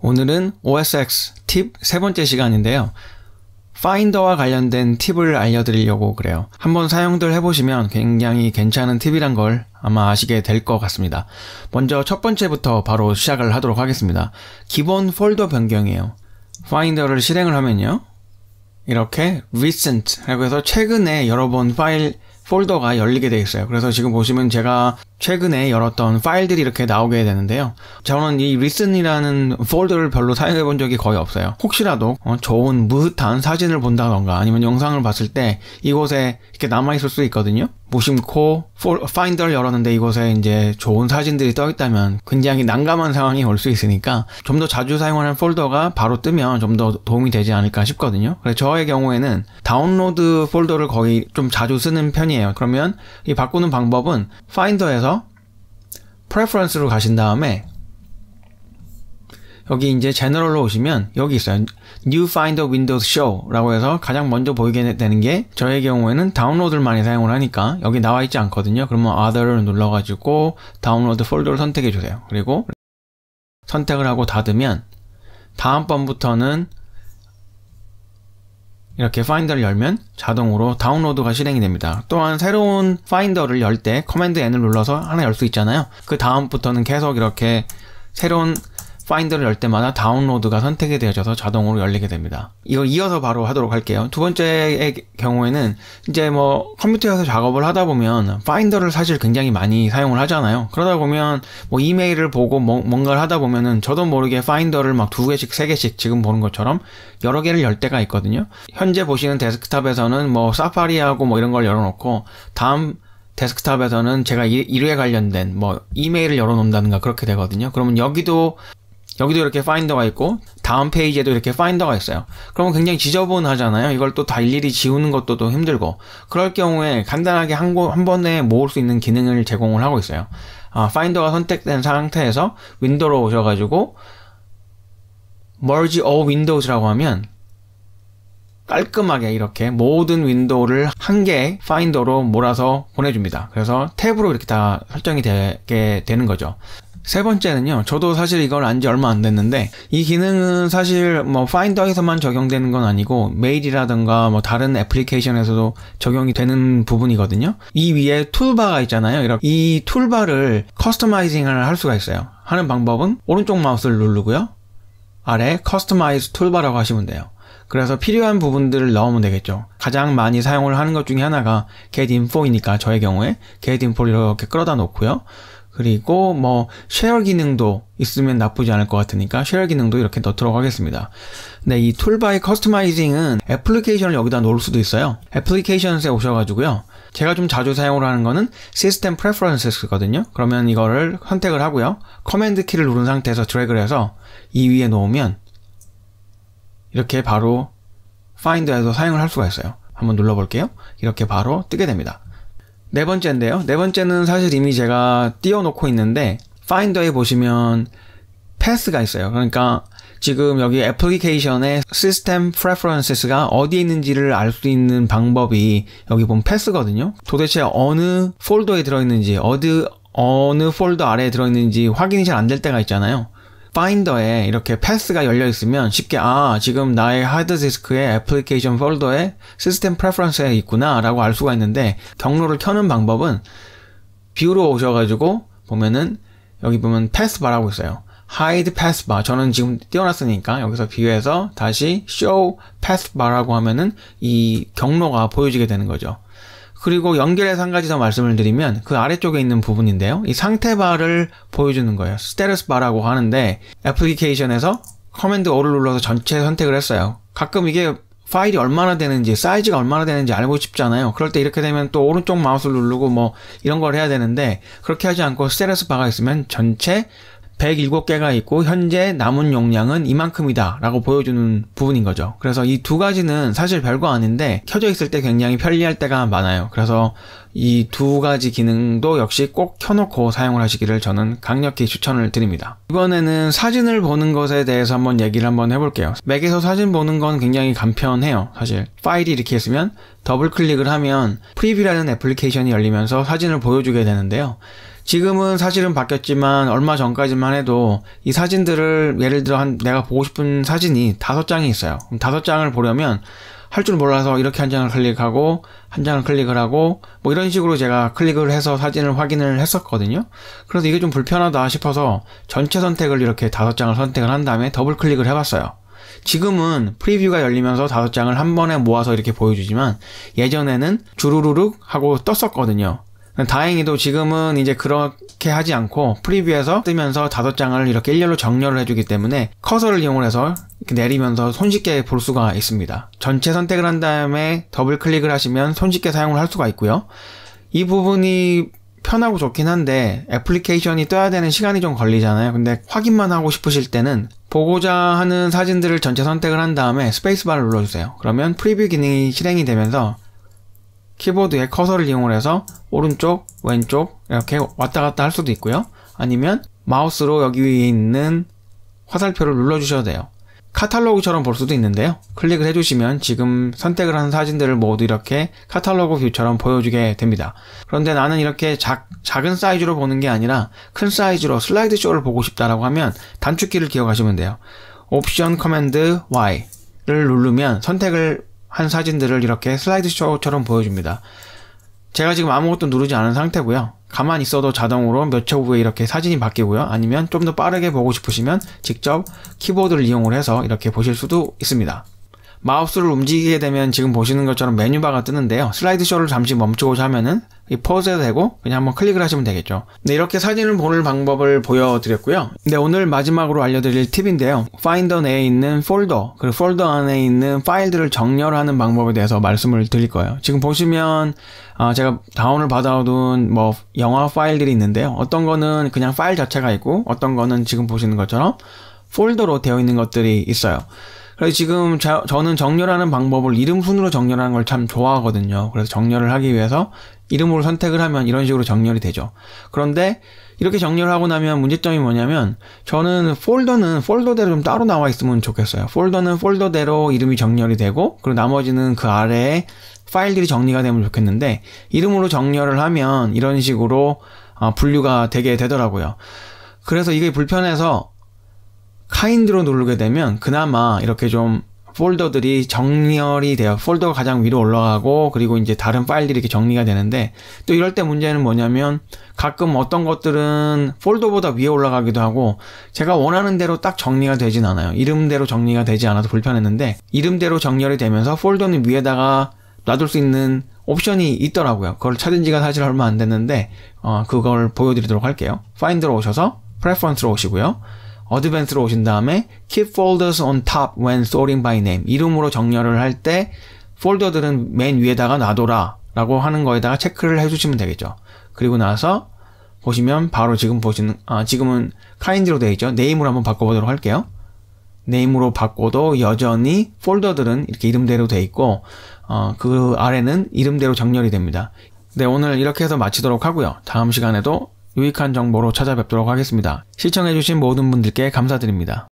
오늘은 OS X 팁 세 번째 시간인데요. 파인더와 관련된 팁을 알려드리려고 그래요. 한번 사용들 해보시면 굉장히 괜찮은 팁이란 걸 아마 아시게 될 것 같습니다. 먼저 첫 번째부터 바로 시작을 하도록 하겠습니다. 기본 폴더 변경이에요. 파인더를 실행을 하면요, 이렇게 recent라고 해서 최근에 열어본 파일 폴더가 열리게 되어 있어요. 그래서 지금 보시면 제가 최근에 열었던 파일들이 이렇게 나오게 되는데요. 저는 이 recent이라는 폴더를 별로 사용해 본 적이 거의 없어요. 혹시라도 좋은 무흐한 사진을 본다던가 아니면 영상을 봤을 때 이곳에 이렇게 남아있을 수 있거든요. 무심코 파인더를 열었는데 이곳에 이제 좋은 사진들이 떠 있다면 굉장히 난감한 상황이 올 수 있으니까 좀 더 자주 사용하는 폴더가 바로 뜨면 좀 더 도움이 되지 않을까 싶거든요. 그래서 저의 경우에는 다운로드 폴더를 거의 좀 자주 쓰는 편이에요. 그러면 이 바꾸는 방법은 파인더에서 Preference로 가신 다음에 여기 이제 General로 오시면 여기 있어요. New Finder Windows Show 라고 해서 가장 먼저 보이게 되는 게, 저의 경우에는 다운로드를 많이 사용을 하니까 여기 나와 있지 않거든요. 그러면 Other를 눌러가지고 다운로드 폴더를 선택해 주세요. 그리고 선택을 하고 닫으면 다음번부터는 이렇게 파인더를 열면 자동으로 다운로드가 실행이 됩니다. 또한 새로운 파인더를 열 때 커맨드 N을 눌러서 하나 열 수 있잖아요. 그 다음부터는 계속 이렇게 새로운 파인더를 열 때마다 다운로드가 선택이 되어져서 자동으로 열리게 됩니다. 이걸 이어서 바로 하도록 할게요. 두 번째의 경우에는 이제 뭐 컴퓨터에서 작업을 하다 보면 파인더를 사실 굉장히 많이 사용을 하잖아요. 그러다 보면 뭐 이메일을 보고 뭔가를 하다 보면은 저도 모르게 파인더를 막 2개씩 3개씩 지금 보는 것처럼 여러 개를 열 때가 있거든요. 현재 보시는 데스크탑에서는 뭐 사파리하고 뭐 이런 걸 열어놓고 다음 데스크탑에서는 제가 일에 관련된 뭐 이메일을 열어놓는다든가 그렇게 되거든요. 그러면 여기도 이렇게 파인더가 있고 다음 페이지에도 이렇게 파인더가 있어요. 그러면 굉장히 지저분하잖아요. 이걸 또 다 일일이 지우는 것도 또 힘들고, 그럴 경우에 간단하게 한 번에 모을 수 있는 기능을 제공을 하고 있어요. 파인더가 선택된 상태에서 윈도우로 오셔가지고 Merge All Windows라고 하면 깔끔하게 이렇게 모든 윈도우를 한 개의 파인더로 몰아서 보내줍니다. 그래서 탭으로 이렇게 다 설정이 되게 되는 거죠. 세 번째는요, 저도 사실 이걸 안지 얼마 안 됐는데 이 기능은 사실 뭐 파인더에서만 적용되는 건 아니고 메일이라든가 뭐 다른 애플리케이션에서도 적용이 되는 부분이거든요. 이 위에 툴바가 있잖아요. 이렇게 이 툴바를 커스터마이징을 할 수가 있어요. 하는 방법은 오른쪽 마우스를 누르고요, 아래 커스터마이즈 툴바라고 하시면 돼요. 그래서 필요한 부분들을 넣으면 되겠죠. 가장 많이 사용을 하는 것 중에 하나가 get info이니까 저의 경우에 get info를 이렇게 끌어다 놓고요. 그리고 뭐 쉐어 기능도 있으면 나쁘지 않을 것 같으니까 쉐어 기능도 이렇게 넣도록 하겠습니다. 근데 이 툴바의 커스터마이징은 애플리케이션을 여기다 놓을 수도 있어요. 애플리케이션스에 오셔가지고요, 제가 좀 자주 사용을 하는 거는 시스템 프레퍼런스거든요. 그러면 이거를 선택을 하고요, 커맨드 키를 누른 상태에서 드래그를 해서 이 위에 놓으면 이렇게 바로 파인더에서 사용을 할 수가 있어요. 한번 눌러볼게요. 이렇게 바로 뜨게 됩니다. 네 번째인데요. 네 번째는 사실 이미 제가 띄워놓고 있는데, 파인더에 보시면 패스가 있어요. 그러니까 지금 여기 애플리케이션의 시스템 프레퍼런스가 어디에 있는지를 알 수 있는 방법이 여기 보면 패스거든요. 도대체 어느 폴더에 들어있는지, 어느 폴더 아래에 들어있는지 확인이 잘 안 될 때가 있잖아요. 파인더에 이렇게 패스가 열려 있으면 쉽게 지금 나의 하드디스크의 애플리케이션 폴더에 시스템 프레퍼런스에 있구나 라고 알 수가 있는데, 경로를 켜는 방법은 뷰로 오셔가지고 보면은 여기 보면 패스바라고 있어요. hide 패스바, 저는 지금 띄워놨으니까 여기서 뷰에서 다시 show 패스바라고 하면은 이 경로가 보여지게 되는 거죠. 그리고 연결해서 한 가지 더 말씀을 드리면 그 아래쪽에 있는 부분인데요, 이 상태바를 보여주는 거예요. 스테러스 바라고 하는데 애플리케이션에서 커맨드 O를 눌러서 전체 선택을 했어요. 가끔 이게 파일이 얼마나 되는지, 사이즈가 얼마나 되는지 알고 싶잖아요. 그럴 때 이렇게 되면 또 오른쪽 마우스를 누르고 뭐 이런 걸 해야 되는데, 그렇게 하지 않고 스테러스 바가 있으면 전체 107개가 있고 현재 남은 용량은 이만큼이다 라고 보여주는 부분인 거죠. 그래서 이 두 가지는 사실 별거 아닌데 켜져 있을 때 굉장히 편리할 때가 많아요. 그래서 이 두 가지 기능도 역시 꼭 켜놓고 사용을 하시기를 저는 강력히 추천을 드립니다. 이번에는 사진을 보는 것에 대해서 한번 얘기를 한번 해볼게요. 맥에서 사진 보는 건 굉장히 간편해요. 사실 파일이 이렇게 있으면 더블 클릭을 하면 프리뷰라는 애플리케이션이 열리면서 사진을 보여주게 되는데요. 지금은 사실은 바뀌었지만 얼마 전까지만 해도 이 사진들을 예를 들어 내가 보고 싶은 사진이 5장이 있어요. 그럼 5장을 보려면 할 줄 몰라서 이렇게 한 장을 클릭하고 한 장을 클릭을 하고 뭐 이런 식으로 제가 클릭을 해서 사진을 확인을 했었거든요. 그래서 이게 좀 불편하다 싶어서 전체 선택을 이렇게 5장을 선택을 한 다음에 더블 클릭을 해봤어요. 지금은 프리뷰가 열리면서 5장을 한 번에 모아서 이렇게 보여주지만 예전에는 주르르륵 하고 떴었거든요. 다행히도 지금은 이제 그렇게 하지 않고 프리뷰에서 뜨면서 5장을 이렇게 일렬로 정렬을 해주기 때문에 커서를 이용해서 이렇게 내리면서 손쉽게 볼 수가 있습니다. 전체 선택을 한 다음에 더블 클릭을 하시면 손쉽게 사용을 할 수가 있고요. 이 부분이 편하고 좋긴 한데 애플리케이션이 떠야 되는 시간이 좀 걸리잖아요. 근데 확인만 하고 싶으실 때는 보고자 하는 사진들을 전체 선택을 한 다음에 스페이스바를 눌러주세요. 그러면 프리뷰 기능이 실행이 되면서 키보드에 커서를 이용해서 오른쪽, 왼쪽 이렇게 왔다 갔다 할 수도 있고요. 아니면 마우스로 여기 위에 있는 화살표를 눌러주셔도 돼요. 카탈로그처럼 볼 수도 있는데요. 클릭을 해주시면 지금 선택을 한 사진들을 모두 이렇게 카탈로그 뷰처럼 보여주게 됩니다. 그런데 나는 이렇게 작은 사이즈로 보는 게 아니라 큰 사이즈로 슬라이드 쇼를 보고 싶다라고 하면 단축키를 기억하시면 돼요. 옵션 커맨드 Y를 누르면 선택을 한 사진들을 이렇게 슬라이드 쇼처럼 보여줍니다. 제가 지금 아무것도 누르지 않은 상태고요. 가만히 있어도 자동으로 몇 초 후에 이렇게 사진이 바뀌고요. 아니면 좀 더 빠르게 보고 싶으시면 직접 키보드를 이용을 해서 이렇게 보실 수도 있습니다. 마우스를 움직이게 되면 지금 보시는 것처럼 메뉴바가 뜨는데요. 슬라이드 쇼를 잠시 멈추고자 하면은 이 퍼즈해도 되고 그냥 한번 클릭을 하시면 되겠죠. 네, 이렇게 사진을 보는 방법을 보여드렸고요. 네, 오늘 마지막으로 알려드릴 팁인데요. 파인더 내에 있는 폴더, 그리고 폴더 안에 있는 파일들을 정렬하는 방법에 대해서 말씀을 드릴 거예요. 지금 보시면 제가 다운을 받아둔 뭐 영화 파일들이 있는데요. 어떤 거는 그냥 파일 자체가 있고 어떤 거는 지금 보시는 것처럼 폴더로 되어 있는 것들이 있어요. 그래서 지금 저는 정렬하는 방법을 이름 순으로 정렬하는 걸 참 좋아하거든요. 그래서 정렬을 하기 위해서 이름으로 선택을 하면 이런 식으로 정렬이 되죠. 그런데 이렇게 정렬을 하고 나면 문제점이 뭐냐면 저는 폴더는 폴더대로 좀 따로 나와 있으면 좋겠어요. 폴더는 폴더대로 이름이 정렬이 되고 그리고 나머지는 그 아래에 파일들이 정리가 되면 좋겠는데 이름으로 정렬을 하면 이런 식으로 분류가 되게 되더라고요. 그래서 이게 불편해서 카인드로 누르게 되면 그나마 이렇게 좀 폴더들이 정렬이 돼요. 폴더가 가장 위로 올라가고 그리고 이제 다른 파일들이 이렇게 정리가 되는데 또 이럴 때 문제는 뭐냐면 가끔 어떤 것들은 폴더보다 위에 올라가기도 하고 제가 원하는 대로 딱 정리가 되진 않아요. 이름대로 정리가 되지 않아서 불편했는데 이름대로 정렬이 되면서 폴더는 위에다가 놔둘 수 있는 옵션이 있더라고요. 그걸 찾은 지가 사실 얼마 안 됐는데 그걸 보여드리도록 할게요. 파인드로 오셔서 프레퍼런스로 오시고요. 어드밴스로 오신 다음에 Keep folders on top when sorting by name. 이름으로 정렬을 할 때 폴더들은 맨 위에다가 놔둬라 라고 하는 거에다가 체크를 해주시면 되겠죠. 그리고 나서 보시면 바로 지금 보시는 지금은 kind로 되어 있죠. name으로 한번 바꿔보도록 할게요. name으로 바꿔도 여전히 폴더들은 이렇게 이름대로 되어 있고 그 아래는 이름대로 정렬이 됩니다. 네, 오늘 이렇게 해서 마치도록 하고요. 다음 시간에도 유익한 정보로 찾아뵙도록 하겠습니다. 시청해주신 모든 분들께 감사드립니다.